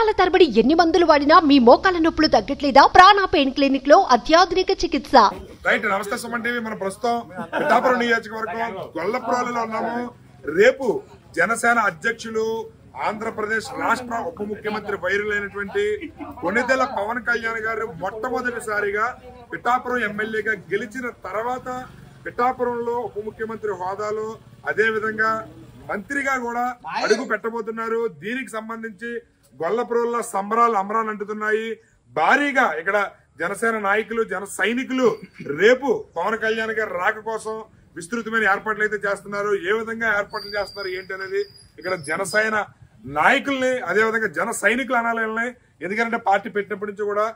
సంవత్సరాల తరబడి ఎన్ని మందులు వాడినా మీ మోకాల నొప్పులు తగ్గట్లేదా? ప్రాణ పెయిన్ క్లినిక్ లో అత్యాధునిక చికిత్స. రైట్, నమస్తే సుమన్ టీవీ. మన ప్రస్తుతం పిఠాపురం నియోజకవర్గం గొల్లప్రోలులో ఉన్నాము. రేపు జనసేన అధ్యక్షులు, ఆంధ్రప్రదేశ్ రాష్ట్ర ఉప ముఖ్యమంత్రి వైరులైనటువంటి కొణిదెల పవన్ కళ్యాణ్ గారు మొట్టమొదటిసారిగా పిఠాపురం ఎమ్మెల్యేగా గెలిచిన తర్వాత పిఠాపురంలో ఉప ముఖ్యమంత్రి హోదాలో అదే విధంగా మంత్రిగా కూడా అడుగు పెట్టబోతున్నారు. దీనికి సంబంధించి గొల్లప్రోలులో సంబరాలు అమరాలు అంటున్నాయి. భారీగా ఇక్కడ జనసేన నాయకులు, జన సైనికులు రేపు పవన్ కళ్యాణ్ గారి రాక కోసం విస్తృతమైన ఏర్పాట్లు అయితే చేస్తున్నారు. ఏ విధంగా ఏర్పాట్లు చేస్తున్నారు ఏంటి అనేది ఇక్కడ జనసేన నాయకుల్ని, అదేవిధంగా జన సైనికులు అనాలని, ఎందుకంటే పార్టీ పెట్టినప్పటి నుంచి కూడా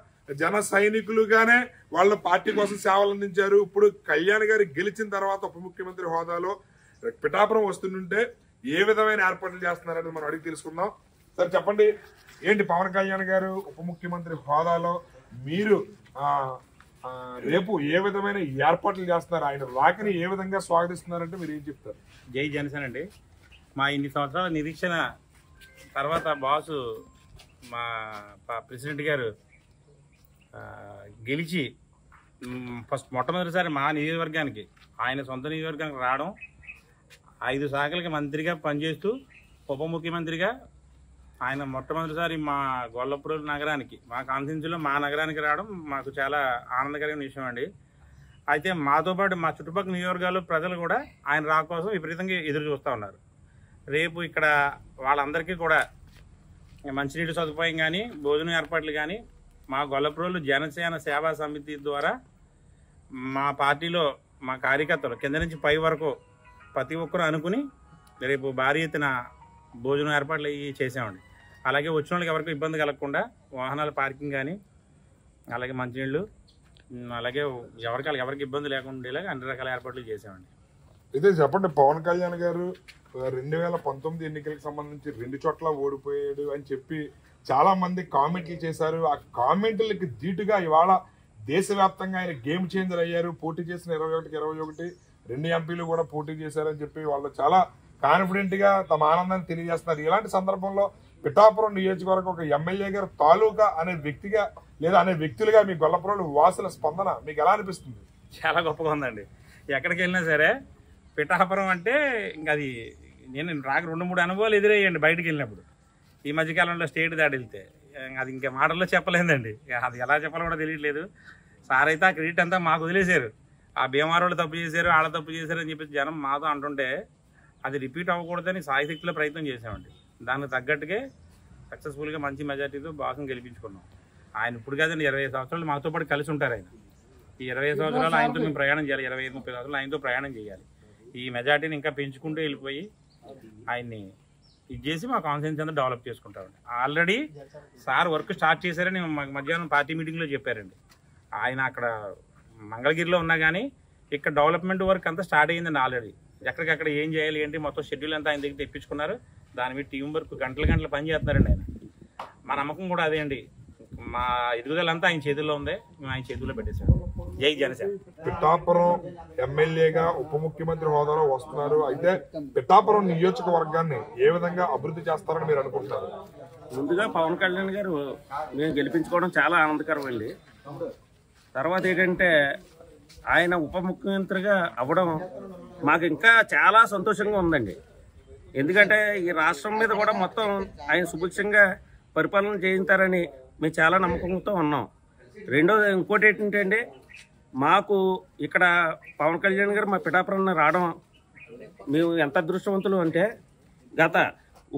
జన సైనికులుగానే వాళ్ళు పార్టీ కోసం సేవలు అందించారు. ఇప్పుడు కళ్యాణ్ గారు గెలిచిన తర్వాత ఉప ముఖ్యమంత్రి హోదాలో పిఠాపురం వస్తుంటే ఏ విధమైన ఏర్పాట్లు చేస్తున్నారని మనం అడిగి తెలుసుకుందాం. సార్ చెప్పండి, ఏంటి పవన్ కళ్యాణ్ గారు ఉప ముఖ్యమంత్రి హోదాలో మీరు రేపు ఏ విధమైన ఏర్పాట్లు చేస్తున్నారు? ఆయన రాకని ఏ విధంగా స్వాగతిస్తున్నారంటే మీరు ఏం చెప్తారు? జై జనసేన అండి. మా ఇన్ని సంవత్సరాల నిరీక్షణ తర్వాత బాసు మా ప్రెసిడెంట్ గారు గెలిచి మొట్టమొదటిసారి మా నియోజకవర్గానికి, ఆయన సొంత నియోజకవర్గానికి రావడం, 5 శాఖలకి మంత్రిగా పనిచేస్తూ ఉప ముఖ్యమంత్రిగా ఆయన మొట్టమొదటిసారి మా గొల్లప్రోలు నగరానికి, మా కాన్స్టిట్యున్సీలో మా నగరానికి రావడం మాకు చాలా ఆనందకరమైన విషయం అండి. అయితే మాతో పాటు మా చుట్టుపక్కల నియోజకవర్గాలు ప్రజలు కూడా ఆయన రాక కోసం విపరీతంగా ఎదురు చూస్తూ ఉన్నారు. రేపు ఇక్కడ వాళ్ళందరికీ కూడా మంచినీటి సదుపాయం కానీ, భోజనం ఏర్పాట్లు కానీ మా గొల్లప్రోలు జనసేన సేవా సమితి ద్వారా మా పార్టీలో మా కార్యకర్తలు కింద నుంచి పై వరకు ప్రతి ఒక్కరూ అనుకుని రేపు భారీ ఎత్తున భోజనం ఏర్పాట్లు అవి చేసామండి. అలాగే వచ్చిన వాళ్ళకి ఎవరికి ఇబ్బంది కలగకుండా వాహనాల పార్కింగ్ కానీ, అలాగే మంచినీళ్ళు, అలాగే ఎవరికి ఇబ్బంది లేకుండా ఉండేలాగా అన్ని రకాల ఏర్పాట్లు చేసామండి. అయితే చెప్పండి, పవన్ కళ్యాణ్ గారు 2019 ఎన్నికలకు సంబంధించి 2 చోట్ల ఓడిపోయాడు అని చెప్పి చాలా మంది కామెంట్లు చేశారు. ఆ కామెంట్లకి ధీటుగా ఇవాళ దేశవ్యాప్తంగా ఆయన గేమ్ చేంజర్ అయ్యారు. పోటీ చేసిన 21కి 21 2 ఎంపీలు కూడా పోటీ చేశారని చెప్పి వాళ్ళు చాలా కాన్ఫిడెంట్ గా తమ ఆనందాన్ని తెలియజేస్తున్నారు. ఇలాంటి సందర్భంలో పిఠాపురం నియోజకవర్గం ఒక ఎమ్మెల్యే గారు తాలూకా అనే వ్యక్తిగా లేదా అనే వ్యక్తులుగా మీ గొల్లప్రోలు వాసుల స్పందన మీకు ఎలా అనిపిస్తుంది? చాలా గొప్పగా ఉందండి. ఎక్కడికి వెళ్ళినా సరే పిఠాపురం అంటే ఇంకా అది నేను నాకు 2-3 అనుభవాలు ఎదురయ్యండి బయటకు వెళ్ళినప్పుడు. ఈ మధ్యకాలంలో స్టేట్ దాటి వెళ్తే అది ఇంకా మాటల్లో చెప్పలేదండి. అది ఎలా చెప్పాలో కూడా తెలియట్లేదు. సార్ అయితే ఆ క్రెడిట్ అంతా మాకు వదిలేశారు. ఆ భీమవరం వాళ్ళు తప్పు చేశారు, ఆడ తప్పు చేశారు అని చెప్పి జనం మాతో అంటుంటే అది రిపీట్ అవ్వకూడదని సాయశక్తిలో ప్రయత్నం చేసామండి. దానికి తగ్గట్టుగా సక్సెస్ఫుల్గా మంచి మెజార్టీతో బాగా గెలిపించుకున్నాం. ఆయన ఇప్పుడు కాదండి, 25 సంవత్సరాలు మాతో పాటు కలిసి ఉంటారు. ఆయన ఈ 25 సంవత్సరాలు ఆయనతో మేము ప్రయాణం చేయాలి, 25-30 సంవత్సరాలు ఆయనతో ప్రయాణం చేయాలి. ఈ మెజార్టీని ఇంకా పెంచుకుంటూ వెళ్ళిపోయి ఆయన్ని ఇది చేసి మా కాన్ఫిడెన్స్ అంతా డెవలప్ చేసుకుంటామండి. ఆల్రెడీ సార్ వర్క్ స్టార్ట్ చేశారని మధ్యాహ్నం పార్టీ మీటింగ్లో చెప్పారండి. ఆయన అక్కడ మంగళగిరిలో ఉన్నా కానీ ఇక్కడ డెవలప్మెంట్ వర్క్ అంతా స్టార్ట్ అయ్యిందండి. ఆల్రెడీ ఎక్కడికక్కడ ఏం చేయాలి ఏంటి మొత్తం షెడ్యూల్ అంతా ఆయన దగ్గర తెప్పించుకున్నారు. దాని మీద టీం వర్క్ గంటలు పని చేస్తున్నారండి ఆయన. మా నమ్మకం కూడా అదే అండి. మా ఎదుగుదలంతా ఆయన చేతుల్లో ఉంది, మేము ఆయన చేతుల్లో పెట్టేశాడు. జై జనసేన. పిఠాపురం ఎమ్మెల్యేగా ఉప ముఖ్యమంత్రి హోదాలో వస్తున్నారు. అయితే పిఠాపురం నియోజకవర్గాన్ని ఏ విధంగా అభివృద్ధి చేస్తారని మీరు అనుకుంటున్నారు? ముందుగా పవన్ కళ్యాణ్ గారు మేము గెలిపించుకోవడం చాలా ఆనందకరం అండి. తర్వాత ఏంటంటే ఆయన ఉప ముఖ్యమంత్రిగా అవ్వడం మాకు ఇంకా చాలా సంతోషంగా ఉందండి. ఎందుకంటే ఈ రాష్ట్రం మీద కూడా మొత్తం ఆయన సుభిక్షంగా పరిపాలన చేయిస్తారని మేము చాలా నమ్మకంతో ఉన్నాం. రెండోది ఇంకోటి ఏంటంటే మాకు ఇక్కడ పవన్ కళ్యాణ్ గారు మా పిఠాపురం రావడం మేము ఎంత అదృష్టవంతులు అంటే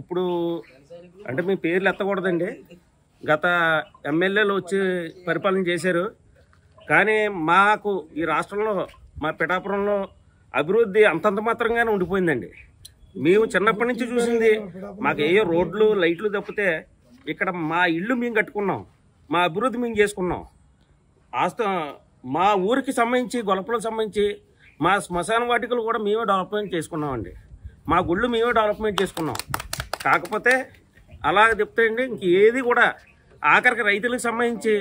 ఇప్పుడు అంటే మీ పేర్లు ఎత్తకూడదండి, గత ఎమ్మెల్యేలు వచ్చి పరిపాలన చేశారు. కానీ మాకు ఈ రాష్ట్రంలో మా పిఠాపురంలో అభివృద్ధి అంతంత మాత్రంగానే ఉండిపోయిందండి. మేము చిన్నప్పటి నుంచి చూసింది మాకు ఏ రోడ్లు లైట్లు తప్పితే ఇక్కడ మా ఇల్లు మేము కట్టుకున్నాం, మా అభివృద్ధి మేము చేసుకున్నాం. మా ఊరికి సంబంధించి గొల్లప్రోలుకి సంబంధించి మా శ్మశాన వాటికలు కూడా మేమే డెవలప్మెంట్ చేసుకున్నామండి. మా గుళ్ళు మేమే డెవలప్మెంట్ చేసుకున్నాం. కాకపోతే అలా చెప్తే అండి ఇంక ఏది కూడా ఆఖరికి రైతులకు సంబంధించి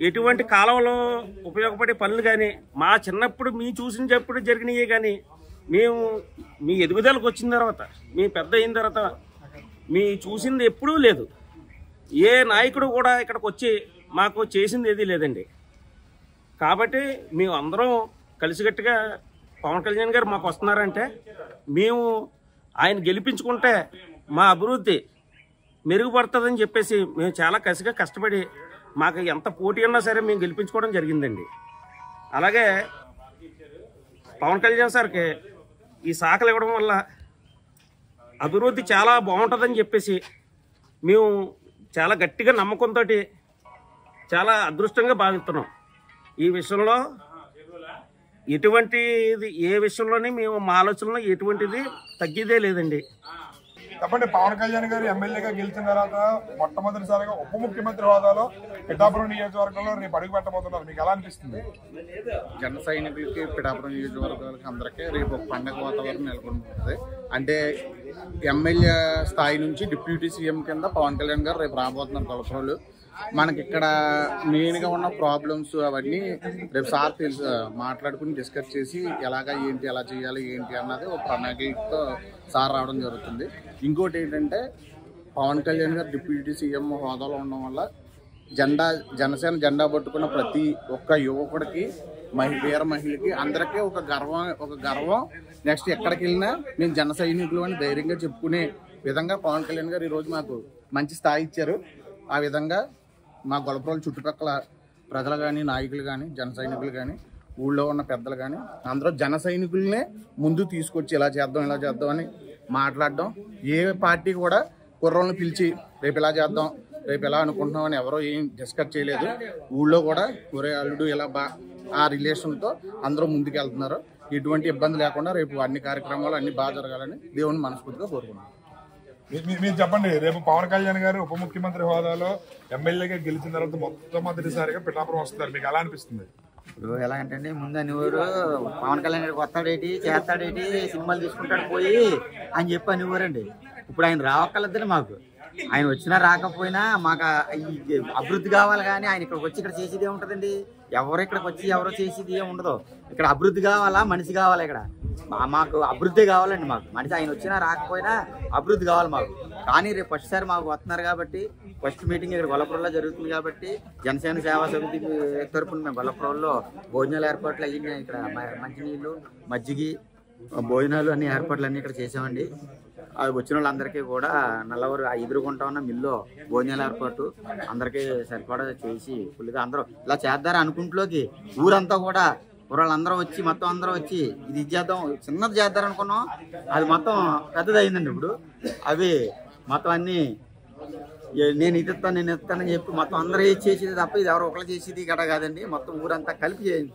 ఎటువంటి కాలంలో ఉపయోగపడే పనులు కానీ మా చిన్నప్పుడు మీ చూసినప్పుడు జరిగినాయే కానీ మేము మీ ఎదుగుదలకు వచ్చిన తర్వాత మీ పెద్ద అయిన తర్వాత మీ చూసింది ఎప్పుడూ లేదు. ఏ నాయకుడు కూడా ఇక్కడికి వచ్చి మాకు చేసింది ఏదీ లేదండి. కాబట్టి మేము అందరం కలిసికట్టుగా పవన్ కళ్యాణ్ గారు మాకు వస్తున్నారంటే మేము ఆయన గెలిపించుకుంటే మా అభివృద్ధి మెరుగుపడుతుందని చెప్పేసి మేము చాలా కసిగా కష్టపడి మాకు ఎంత పోటీ ఉన్నా సరే మేము గెలిపించుకోవడం జరిగిందండి. అలాగే పవన్ కళ్యాణ్ సార్కి ఈ శాఖలు ఇవ్వడం వల్ల అభివృద్ధి చాలా బాగుంటుందని చెప్పేసి మేము చాలా గట్టిగా నమ్మకంతో చాలా అదృష్టంగా భావిస్తున్నాం. ఈ విషయంలో ఎటువంటిది ఏ విషయంలోనే మేము మా ఆలోచనలో ఎటువంటిది తగ్గిదే లేదండి. చెప్పండి, పవన్ కళ్యాణ్ గారు ఎమ్మెల్యేగా గెలిచిన తర్వాత మొట్టమొదటిసారిగా ఉప ముఖ్యమంత్రి హోదాలో పిఠాపురం నియోజకవర్గంలో రేపు అడుగు పెట్టబోతున్నారు. మీకు ఎలా అనిపిస్తుంది? జన సైనికులకి పిఠాపురం నియోజకవర్గాలకి అందరికీ రేపు ఒక పండగ వాతావరణం నెలకొంటుంది. అంటే ఎమ్మెల్యే స్థాయి నుంచి డిప్యూటీ సీఎం కింద పవన్ కళ్యాణ్ గారు రేపు రాబోతున్నారు కొలప్రోలు. మనకి ఇక్కడ మెయిన్గా ఉన్న ప్రాబ్లమ్స్ అవన్నీ రేపు సార్ మాట్లాడుకుని డిస్కస్ చేసి ఎలాగా ఏంటి ఎలా చేయాలి ఏంటి అన్నది ఒక ప్రణాళికతో సార్ రావడం జరుగుతుంది. ఇంకోటి ఏంటంటే పవన్ కళ్యాణ్ గారు డిప్యూటీ సీఎం హోదాలో ఉండడం వల్ల జనసేన జెండా పట్టుకున్న ప్రతి ఒక్క యువకుడికి వీర మహిళకి అందరికీ ఒక గర్వం. నెక్స్ట్ ఎక్కడికి వెళ్ళినా మేము జన సైనికులు అని ధైర్యంగా చెప్పుకునే విధంగా పవన్ కళ్యాణ్ గారు ఈరోజు మాకు మంచి స్థాయి ఇచ్చారు. ఆ విధంగా మా గొల్లప్రోలు చుట్టుపక్కల ప్రజలు కానీ నాయకులు కానీ జన సైనికులు కానీ ఊళ్ళో ఉన్న పెద్దలు కానీ అందరూ జన సైనికులనే ముందు తీసుకొచ్చి ఇలా చేద్దాం అని మాట్లాడడం. ఏ పార్టీ కూడా కుర్రోళ్ళని పిలిచి రేపు ఇలా చేద్దాం రేపు ఎలా అనుకుంటున్నాం అని ఎవరో ఏం డిస్కస్ చేయలేదు. ఊళ్ళో కూడా ఒరే అల్లుడు ఇలా ఆ రిలేషన్తో అందరూ ముందుకు వెళ్తున్నారు. ఎటువంటి ఇబ్బంది లేకుండా రేపు అన్ని కార్యక్రమాలు అన్ని బాగా జరగాలని దేవుని మనస్ఫూర్తిగా కోరుకున్నాం. మీరు చెప్పండి, రేపు పవన్ కళ్యాణ్ గారు ఉప ముఖ్యమంత్రి హోదాలో ఎమ్మెల్యేగా గెలిచిన తర్వాత మొట్టమొదటిసారిగా పిఠాపురం వస్తున్నారు. మీకు ఎలా అనిపిస్తుంది? ఇప్పుడు ఎలా అంటే ముందు అనేవారు పవన్ కళ్యాణ్ గారికి వస్తాడేటి చేస్తాడేటి సినిమాలు తీసుకుంటాడు పోయి అని చెప్పి అనేవారండి. ఇప్పుడు ఆయన రావక్కర్లేదండి. మాకు ఆయన వచ్చినా రాకపోయినా మాకు అభివృద్ధి కావాలి. కానీ ఆయన ఇక్కడికి వచ్చి ఇక్కడ చేసేది ఏముంటుందండి? ఎవరు ఇక్కడికి వచ్చి ఎవరో చేసేది ఏమి ఉండదు. ఇక్కడ అభివృద్ధి కావాలా, మనిషి కావాలా? ఇక్కడ మాకు అభివృద్ధి కావాలండి. మాకు మనిషి ఆయన వచ్చినా రాకపోయినా అభివృద్ధి కావాలి మాకు. కానీ రేపు ఫస్ట్ సారి మాకు వస్తున్నారు కాబట్టి ఫస్ట్ మీటింగ్ ఇక్కడ గొల్లప్రోల్లో జరుగుతుంది కాబట్టి జనసేన సేవా సమితి తరపున మేము గొల్లప్రోల్లో భోజనాలు ఏర్పాట్లు అయ్యింది. ఇక్కడ మంచినీళ్ళు మజ్జిగి భోజనాలు అన్ని ఏర్పాట్లు అన్నీ ఇక్కడ చేసామండి. అది వచ్చిన వాళ్ళందరికీ కూడా నల్లవరు ఎదురుకుంటా ఉన్న మిల్లో భోజనాలు ఏర్పాటు అందరికీ సరిపడా చేసి ఫుల్గా అందరూ ఇలా చేద్దారు అనుకుంటులోకి ఊరంతా కూడా వాళ్ళందరూ వచ్చి మొత్తం అందరూ వచ్చి ఇది చేద్దాం చిన్నది చేద్దారు అనుకున్నాం. అది మొత్తం పెద్దది అయిందండి. ఇప్పుడు అవి మొత్తం అన్నీ నేను ఇది ఇస్తానని చెప్పి మొత్తం అందరూ చేసేది తప్ప ఇది ఎవరో ఒకళ్ళు చేసేది గడ కాదండి. మొత్తం ఊరంతా కలిపి చేయండి.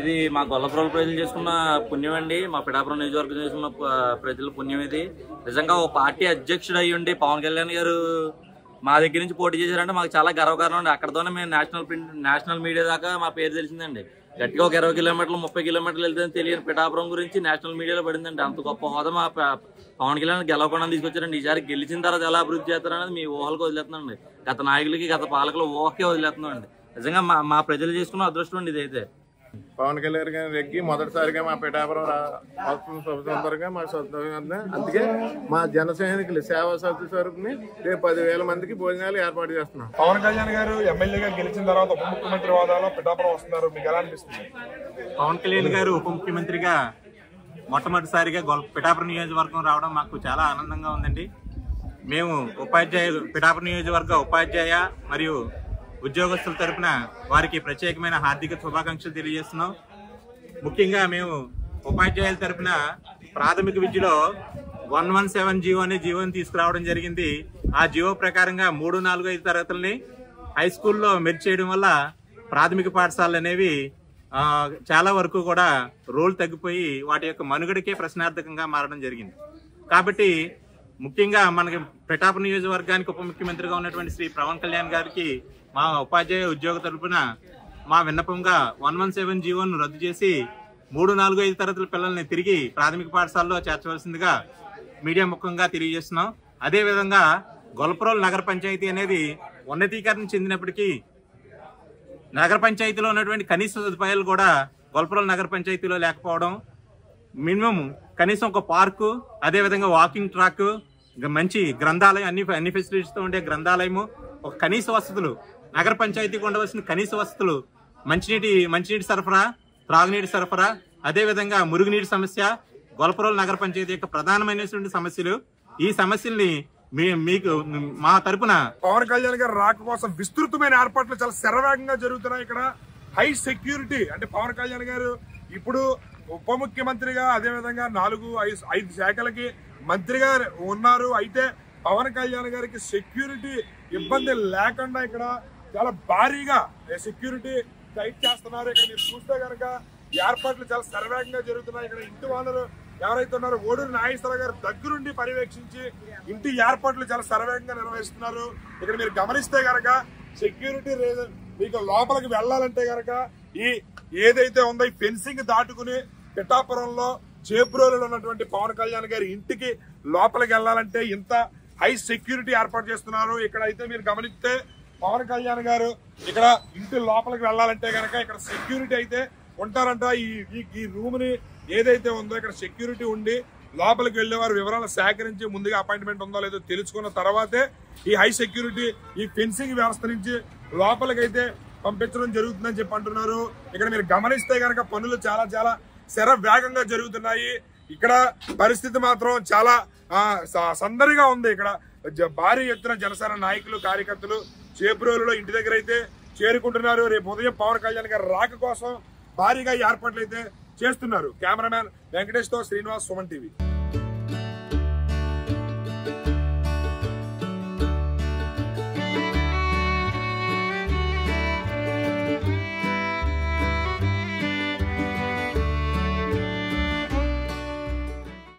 ఇది మా గొల్లప్రోలు ప్రజలు చేసుకున్న పుణ్యం అండి. మా పిఠాపురం నియోజకవర్గం చేసుకున్న ప్రజల పుణ్యం ఇది. నిజంగా ఓ పార్టీ అధ్యక్షుడు అయ్యుండి పవన్ కళ్యాణ్ గారు మా దగ్గర నుంచి పోటీ చేశారంటే మాకు చాలా గర్వకారణం అండి. అక్కడతోనే మేము నేషనల్ మీడియా దాకా మా పేరు తెలిసిందండి. గట్టిగా ఒక 20 కిలోమీటర్లు 30 కిలోమీటర్లు వెళ్తుందని తెలియని పిఠాపురం గురించి నేషనల్ మీడియాలో పడిందండి. అంత గొప్ప హోదా మా పవన్ కళ్యాణ్ గెలవకుండా తీసుకొచ్చారండి. ఈసారి గెలిచిన తర్వాత ఎలా అభివృద్ధి చేస్తారనేది మీ ఊహలకు వదిలేస్తున్నాండి. గత నాయకులకి గత పాలకులు ఊహకే వదిలేస్తున్నాం అండి. నిజంగా మా ప్రజలు చేసుకున్న అదృష్టం అండి ఇదైతే. పవన్ కళ్యాణ్ గారి ఎక్కి మొదటిసారిగా మా పిఠాపురం సందర్భంగా మా సంతోషంగా అందుకే మా జన సైనికులు సేవా సమితి తరపుని రేపు 10,000 మందికి భోజనాలు ఏర్పాటు చేస్తున్నాం. పవన్ కళ్యాణ్ గారు ఎమ్మెల్యేగా గెలిచిన తర్వాత ఉప ముఖ్యమంత్రి హోదాలో పిఠాపురం వస్తున్నారు. మీకు ఎలా అనిపిస్తుంది? పవన్ కళ్యాణ్ గారు ఉప ముఖ్యమంత్రిగా మొట్టమొదటిసారిగా పిఠాపురం నియోజకవర్గం రావడం మాకు చాలా ఆనందంగా ఉందండి. మేము పిఠాపురం నియోజకవర్గ ఉపాధ్యాయ మరియు ఉద్యోగస్తుల తరపున వారికి ప్రత్యేకమైన హార్దిక శుభాకాంక్షలు తెలియజేస్తున్నాం. ముఖ్యంగా మేము ఉపాధ్యాయుల తరపున ప్రాథమిక విద్యలో 117 జీవో అనే జీవోని తీసుకురావడం జరిగింది. ఆ జీవో ప్రకారంగా 3, 4, 5 తరగతుల్ని హై స్కూల్లో మెర్జ్ చేయడం వల్ల ప్రాథమిక పాఠశాలలు అనేవి చాలా వరకు కూడా రోల్ తగ్గిపోయి వాటి యొక్క మనుగడకే ప్రశ్నార్థకంగా మారడం జరిగింది. కాబట్టి ముఖ్యంగా మనకి పిఠాపురం నియోజకవర్గానికి ఉప ముఖ్యమంత్రిగా ఉన్నటువంటి శ్రీ పవన్ కళ్యాణ్ గారికి మా ఉపాధ్యాయ ఉద్యోగ తరపున మా విన్నపంగా 117 జీవోను రద్దు చేసి 3, 4, 5 తరగతుల పిల్లల్ని తిరిగి ప్రాథమిక పాఠశాలలో చేర్చవలసిందిగా మీడియా ముఖంగా తెలియజేస్తున్నాం. అదేవిధంగా గొల్లప్రోలు నగర పంచాయతీ అనేది ఉన్నతీకరణ చెందినప్పటికీ నగర పంచాయతీలో ఉన్నటువంటి కనీస సదుపాయాలు కూడా గొల్లప్రోలు నగర పంచాయతీలో లేకపోవడం, మినిమం కనీసం ఒక పార్కు, అదేవిధంగా వాకింగ్ ట్రాక్, మంచి గ్రంథాలయం, అన్ని ఫెసిలిటీస్తో ఉండే గ్రంథాలయము, ఒక కనీస వసతులు, నగర పంచాయతీకి ఉండవలసిన కనీస వసతులు, మంచినీటి సరఫరా, త్రాగునీటి సరఫరా, అదేవిధంగా మురుగునీటి సమస్య, గొల్లప్రోలు నగర పంచాయతీ యొక్క ప్రధానమైనటువంటి సమస్యలు. ఈ సమస్యల్ని మీకు మా తరపున పవన్ కళ్యాణ్ గారు రాక కోసం విస్తృతమైన ఏర్పాట్లు చాలా శరవేగంగా జరుగుతున్నాయి. ఇక్కడ హై సెక్యూరిటీ, అంటే పవన్ కళ్యాణ్ గారు ఇప్పుడు ఉప ముఖ్యమంత్రిగా, అదేవిధంగా 4-5 శాఖలకి మంత్రిగా ఉన్నారు. అయితే పవన్ కళ్యాణ్ గారికి సెక్యూరిటీ ఇబ్బంది లేకుండా ఇక్కడ చాలా భారీగా సెక్యూరిటీ టైట్ చేస్తున్నారు. ఇక్కడ మీరు చూస్తే కనుక ఏర్పాట్లు చాలా శరవేగంగా జరుగుతున్నాయి. ఇక్కడ ఇంటి ఓనరు ఎవరైతే ఉన్నారో ఓడూరు నాగేశ్వరరావు గారు దగ్గరుండి పర్యవేక్షించి ఇంటి ఏర్పాట్లు చాలా శరవేగంగా నిర్వహిస్తున్నారు. ఇక్కడ మీరు గమనిస్తే కనుక సెక్యూరిటీ మీకు లోపలికి వెళ్లాలంటే కనుక ఈ ఏదైతే ఉందో ఈ ఫెన్సింగ్ దాటుకుని పిఠాపురంలో చేబ్రోలులో ఉన్నటువంటి పవన్ కళ్యాణ్ గారి ఇంటికి లోపలికి వెళ్లాలంటే ఇంత హై సెక్యూరిటీ ఏర్పాటు చేస్తున్నారు. ఇక్కడ అయితే మీరు గమనిస్తే పవన్ కళ్యాణ్ గారు ఇక్కడ ఇంటి లోపలికి వెళ్లాలంటే కనుక ఇక్కడ సెక్యూరిటీ అయితే ఉంటారంట. ఈ రూమ్ ని ఏదైతే ఉందో ఇక్కడ సెక్యూరిటీ ఉండి లోపలికి వెళ్లేవారు వివరాలు సేకరించి ముందుగా అపాయింట్మెంట్ ఉందో లేదో తెలుసుకున్న తర్వాతే ఈ హై సెక్యూరిటీ ఈ ఫెన్సింగ్ వ్యవస్థ నుంచి లోపలికి అయితే పంపించడం జరుగుతుందని చెప్పి అంటున్నారు. ఇక్కడ మీరు గమనిస్తే కనుక పనులు చాలా చాలా శరవేగంగా జరుగుతున్నాయి. ఇక్కడ పరిస్థితి మాత్రం చాలా సందడిగా ఉంది. ఇక్కడ భారీ ఎత్తున జనసేన నాయకులు, కార్యకర్తలు చేబ్రోలులో ఇంటి దగ్గర అయితే చేరుకుంటున్నారు. రేపు ఉదయం పవన్ కళ్యాణ్ గారి రాక కోసం భారీగా ఏర్పాట్లు అయితే చేస్తున్నారు. కెమెరామ్యాన్ వెంకటేష్ తో శ్రీనివాస్, సుమన్ టీవీ.